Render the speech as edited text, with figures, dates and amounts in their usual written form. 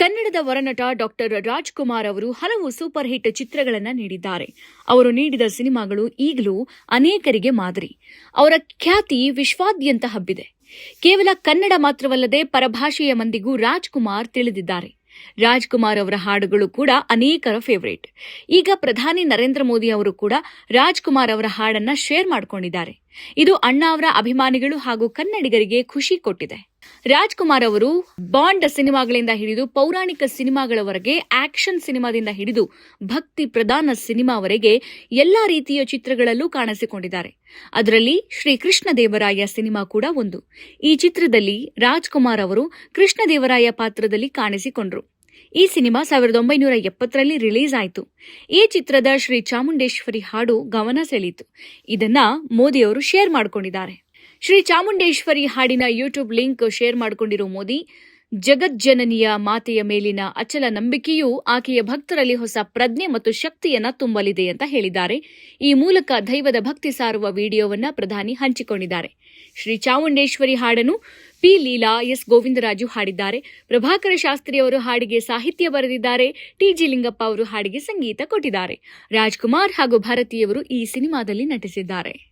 ಕನ್ನಡದ ವರನಟ ಡಾಕ್ಟರ್ ರಾಜ್ಕುಮಾರ್ ಅವರು ಹಲವು ಸೂಪರ್ ಹಿಟ್ ಚಿತ್ರಗಳನ್ನು ನೀಡಿದ್ದಾರೆ. ಅವರು ನೀಡಿದ ಸಿನಿಮಾಗಳು ಈಗಲೂ ಅನೇಕರಿಗೆ ಮಾದರಿ. ಅವರ ಖ್ಯಾತಿ ವಿಶ್ವಾದ್ಯಂತ ಹಬ್ಬಿದೆ. ಕೇವಲ ಕನ್ನಡ ಮಾತ್ರವಲ್ಲದೆ ಪರಭಾಷೆಯ ಮಂದಿಗೂ ರಾಜ್ಕುಮಾರ್ ತಿಳಿದಿದ್ದಾರೆ. ರಾಜ್ಕುಮಾರ್ ಅವರ ಹಾಡುಗಳು ಕೂಡ ಅನೇಕರ ಫೇವರೇಟ್. ಈಗ ಪ್ರಧಾನಿ ನರೇಂದ್ರ ಮೋದಿ ಅವರು ಕೂಡ ರಾಜ್ಕುಮಾರ್ ಅವರ ಹಾಡನ್ನ ಶೇರ್ ಮಾಡಿಕೊಂಡಿದ್ದಾರೆ. ಇದು ಅಣ್ಣ ಅವರ ಅಭಿಮಾನಿಗಳು ಹಾಗೂ ಕನ್ನಡಿಗರಿಗೆ ಖುಷಿ ಕೊಟ್ಟಿದೆ. ರಾಜ್ಕುಮಾರ್ ಅವರು ಬಾಂಡ್ ಸಿನಿಮಾಗಳಿಂದ ಹಿಡಿದು ಪೌರಾಣಿಕ ಸಿನಿಮಾಗಳವರೆಗೆ, ಆಕ್ಷನ್ ಸಿನಿಮಾದಿಂದ ಹಿಡಿದು ಭಕ್ತಿ ಪ್ರಧಾನ ಸಿನಿಮಾವರೆಗೆ ಎಲ್ಲಾ ರೀತಿಯ ಚಿತ್ರಗಳಲ್ಲೂ ಕಾಣಿಸಿಕೊಂಡಿದ್ದಾರೆ. ಅದರಲ್ಲಿ ಶ್ರೀ ಕೃಷ್ಣದೇವರಾಯ ಸಿನಿಮಾ ಕೂಡ ಒಂದು. ಈ ಚಿತ್ರದಲ್ಲಿ ರಾಜ್ಕುಮಾರ್ ಅವರು ಕೃಷ್ಣದೇವರಾಯ ಪಾತ್ರದಲ್ಲಿ ಕಾಣಿಸಿಕೊಂಡರು. ಈ ಸಿನಿಮಾ 1970ರಲ್ಲಿ ರಿಲೀಸ್ ಆಯಿತು. ಈ ಚಿತ್ರದ ಶ್ರೀ ಚಾಮುಂಡೇಶ್ವರಿ ಹಾಡು ಗಮನ ಸೆಳೆಯಿತು. ಇದನ್ನ ಮೋದಿ ಅವರು ಶೇರ್ ಮಾಡಿಕೊಂಡಿದ್ದಾರೆ. ಶ್ರೀ ಚಾಮುಂಡೇಶ್ವರಿ ಹಾಡಿನ ಯೂಟ್ಯೂಬ್ ಲಿಂಕ್ ಶೇರ್ ಮಾಡಿಕೊಂಡಿರೋ ಮೋದಿ, ಜಗಜ್ಜನನಿಯ ಮಾತೆಯ ಮೇಲಿನ ಅಚಲ ನಂಬಿಕೆಯೂ ಆಕೆಯ ಭಕ್ತರಲ್ಲಿ ಹೊಸ ಪ್ರಜ್ಞೆ ಮತ್ತು ಶಕ್ತಿಯನ್ನ ತುಂಬಲಿದೆ ಅಂತ ಹೇಳಿದ್ದಾರೆ. ಈ ಮೂಲಕ ದೈವದ ಭಕ್ತಿ ಸಾರುವ ವಿಡಿಯೋವನ್ನ ಪ್ರಧಾನಿ ಹಂಚಿಕೊಂಡಿದ್ದಾರೆ. ಶ್ರೀ ಚಾಮುಂಡೇಶ್ವರಿ ಹಾಡನ್ನು ಪಿ. ಲೀಲಾ, ಎಸ್. ಗೋವಿಂದರಾಜು ಹಾಡಿದ್ದಾರೆ. ಪ್ರಭಾಕರ ಶಾಸ್ತ್ರಿ ಅವರು ಹಾಡಿಗೆ ಸಾಹಿತ್ಯ ಬರೆದಿದ್ದಾರೆ. ಟಿ. ಜಿ. ಲಿಂಗಪ್ಪ ಅವರು ಹಾಡಿಗೆ ಸಂಗೀತ ಕೊಟ್ಟಿದ್ದಾರೆ. ರಾಜ್ಕುಮಾರ್ ಹಾಗೂ ಭಾರತೀಯವರು ಈ ಸಿನಿಮಾದಲ್ಲಿ ನಟಿಸಿದ್ದಾರೆ.